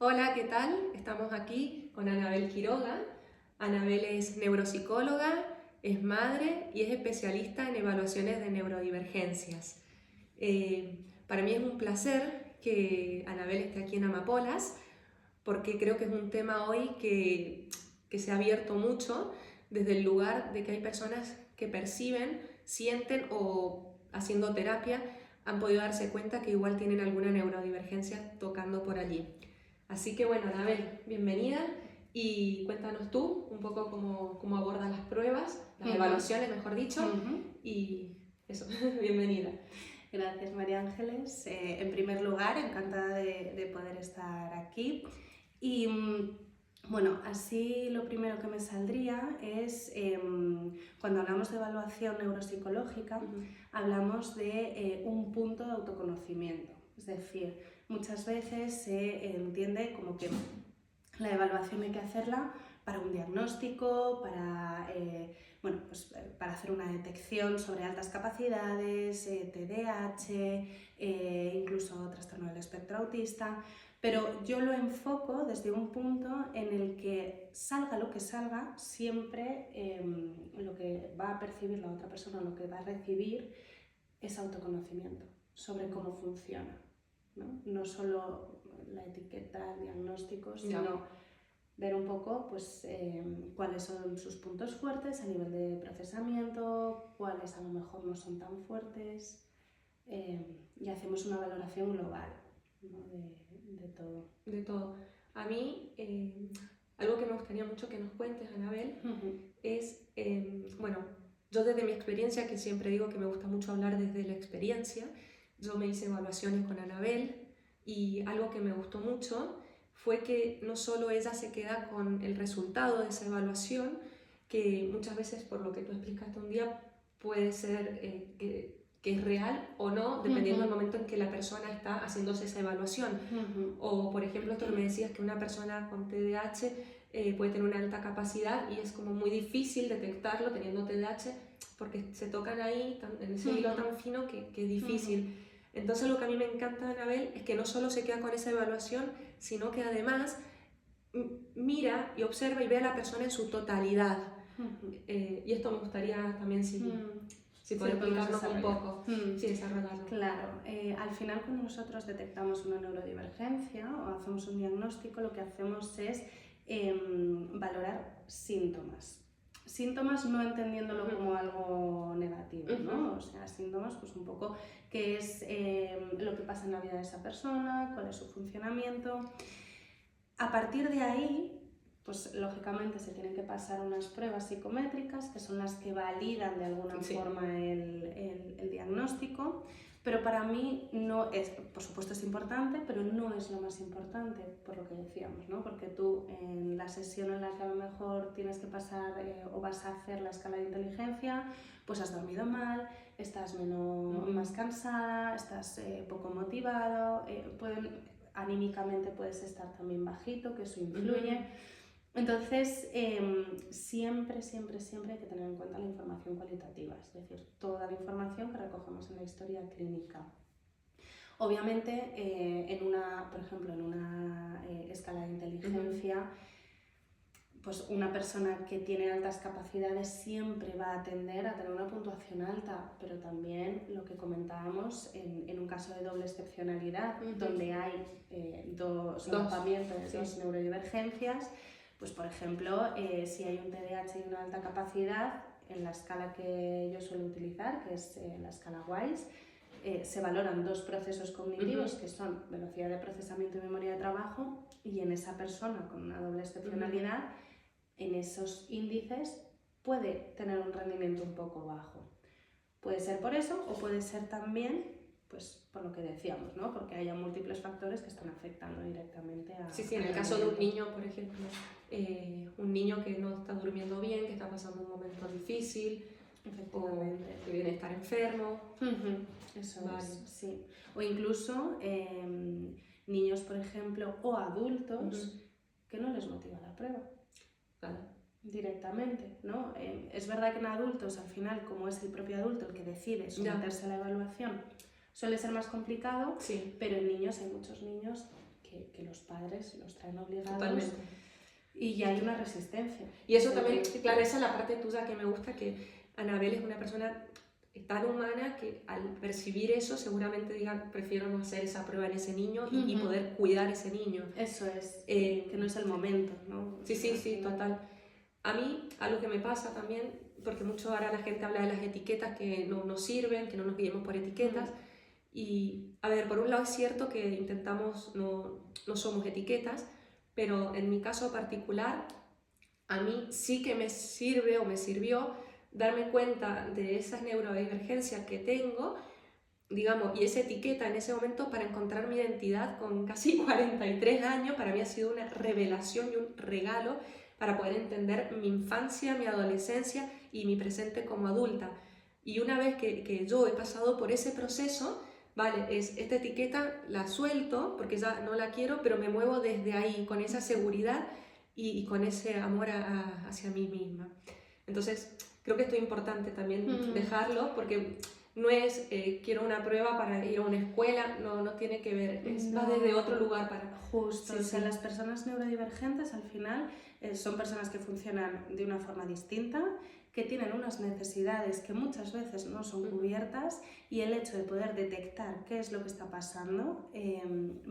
Hola, ¿qué tal? Estamos aquí con Anabel Quiroga. Anabel es neuropsicóloga, es madre y es especialista en evaluaciones de neurodivergencias. Para mí es un placer que Anabel esté aquí en Amapolas porque creo que es un tema hoy que se ha abierto mucho desde el lugar de que hay personas que perciben, sienten o haciendo terapia han podido darse cuenta que igual tienen alguna neurodivergencia tocando por allí. Así que bueno, Anabel, bienvenida y cuéntanos tú un poco cómo abordas las pruebas, las evaluaciones, mejor dicho, y eso, bienvenida. Gracias, María Ángeles. En primer lugar, encantada de poder estar aquí. Y bueno, así lo primero que me saldría es, cuando hablamos de evaluación neuropsicológica, hablamos de un punto de autoconocimiento. Es decir, muchas veces se entiende como que la evaluación hay que hacerla para un diagnóstico, para hacer una detección sobre altas capacidades, TDAH, incluso trastorno del espectro autista, pero yo lo enfoco desde un punto en el que salga lo que salga, siempre lo que va a percibir la otra persona, lo que va a recibir es autoconocimiento sobre cómo funciona, ¿no? No solo la etiqueta, el diagnóstico, sino ver un poco pues, cuáles son sus puntos fuertes a nivel de procesamiento, cuáles a lo mejor no son tan fuertes, y hacemos una valoración global, ¿no? de todo. De todo. A mí, algo que me gustaría mucho que nos cuentes, Anabel, es, bueno, yo desde mi experiencia, que siempre digo que me gusta mucho hablar desde la experiencia, yo me hice evaluaciones con Anabel y algo que me gustó mucho fue que no solo ella se queda con el resultado de esa evaluación, que muchas veces por lo que tú explicaste un día puede ser que es real o no, dependiendo del momento en que la persona está haciéndose esa evaluación. O, por ejemplo, esto que me decías, que una persona con TDAH puede tener una alta capacidad y es como muy difícil detectarlo teniendo TDAH porque se tocan ahí en ese hilo tan fino que es difícil. Entonces lo que a mí me encanta de Anabel es que no solo se queda con esa evaluación, sino que además mira y observa y ve a la persona en su totalidad. Y esto me gustaría también si podés explicarnos un poco. Sí, desarrollarlo. Claro, al final cuando nosotros detectamos una neurodivergencia o hacemos un diagnóstico, lo que hacemos es valorar síntomas. Síntomas no entendiéndolo como algo negativo, ¿no? O sea, síntomas pues un poco qué es lo que pasa en la vida de esa persona, cuál es su funcionamiento. A partir de ahí, pues lógicamente se tienen que pasar unas pruebas psicométricas que son las que validan de alguna forma el diagnóstico, pero para mí no es, por supuesto es importante, pero no es lo más importante, por lo que decíamos, ¿no? Porque tú en la sesión en la que a lo mejor tienes que pasar o vas a hacer la escala de inteligencia, pues has dormido mal, estás más cansada, estás poco motivado, anímicamente puedes estar también bajito, que eso influye. Entonces, siempre hay que tener en cuenta la información cualitativa, es decir, toda la información que recogemos en la historia clínica. Obviamente, por ejemplo, en una escala de inteligencia, pues una persona que tiene altas capacidades siempre va a tender a tener una puntuación alta, pero también lo que comentábamos en un caso de doble excepcionalidad, donde hay dos solapamientos, dos neurodivergencias, pues por ejemplo, si hay un TDAH y una alta capacidad, en la escala que yo suelo utilizar, que es la escala WISE, se valoran dos procesos cognitivos que son velocidad de procesamiento y memoria de trabajo, y en esa persona con una doble excepcionalidad, en esos índices puede tener un rendimiento un poco bajo. Puede ser por eso o puede ser también pues, por lo que decíamos, ¿no? Porque haya múltiples factores que están afectando directamente a... Sí, en el caso de un niño, por ejemplo, un niño que no está durmiendo bien, que está pasando un momento difícil, o que viene a estar enfermo. Eso es, sí. O incluso niños, por ejemplo, o adultos que no les motiva la prueba. Claro. Directamente, ¿no? Es verdad que en adultos, al final, como es el propio adulto el que decide someterse a la evaluación, suele ser más complicado, pero en niños hay muchos niños que los padres los traen obligados. Totalmente. Y ya hay una resistencia. Y eso también, claro, esa es la parte tuya que me gusta, que Anabel es una persona tan humana que al percibir eso seguramente diga, prefiero no hacer esa prueba en ese niño y poder cuidar a ese niño. Eso es, que no es el momento, ¿no? Sí, total. A mí, algo que me pasa también, porque mucho ahora la gente habla de las etiquetas que no nos sirven, que no nos guiemos por etiquetas. Y, a ver, por un lado es cierto que intentamos, no somos etiquetas, pero en mi caso particular, a mí sí que me sirve o me sirvió darme cuenta de esas neurodivergencias que tengo, digamos, y esa etiqueta en ese momento para encontrar mi identidad con casi 43 años. Para mí ha sido una revelación y un regalo para poder entender mi infancia, mi adolescencia y mi presente como adulta. Y una vez que yo he pasado por ese proceso, vale, esta etiqueta la suelto porque ya no la quiero, pero me muevo desde ahí, con esa seguridad y con ese amor hacia mí misma. Entonces, creo que esto es importante también dejarlo, porque no es quiero una prueba para ir a una escuela, no tiene que ver, va desde otro lugar para... Justo, Sí, o sea, sí. las personas neurodivergentes al final son personas que funcionan de una forma distinta, que tienen unas necesidades que muchas veces no son cubiertas, y el hecho de poder detectar qué es lo que está pasando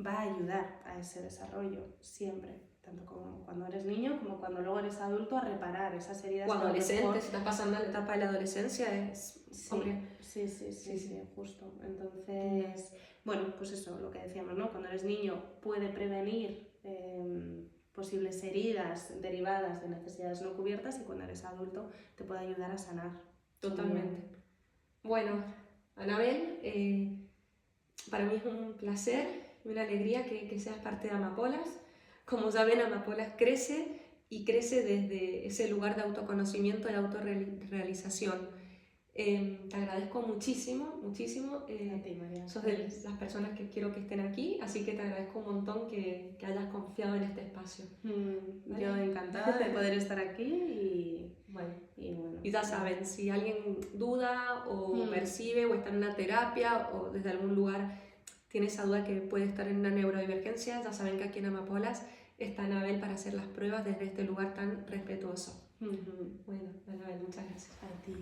va a ayudar a ese desarrollo siempre. Tanto como cuando eres niño como cuando luego eres adulto, a reparar esas heridas. O adolescente, si estás pasando la etapa de la adolescencia, es... Sí, hombre. sí, justo. Entonces, bueno, pues eso, lo que decíamos, ¿no? Cuando eres niño puede prevenir posibles heridas derivadas de necesidades no cubiertas, y cuando eres adulto te puede ayudar a sanar. Totalmente. Bueno, Anabel, para mí es un placer y una alegría que seas parte de Amapolas. Como ya ven, Amapolas crece y crece desde ese lugar de autoconocimiento y autorrealización. Te agradezco muchísimo, muchísimo. A ti, María. Sos de las personas que quiero que estén aquí, así que te agradezco un montón que hayas confiado en este espacio. ¿Vale? Yo encantada de poder estar aquí y bueno. Y ya saben, si alguien duda o percibe o está en una terapia o desde algún lugar tiene esa duda que puede estar en una neurodivergencia, ya saben que aquí en Amapolas está Anabel para hacer las pruebas desde este lugar tan respetuoso. Bueno, Anabel, muchas gracias. A ti.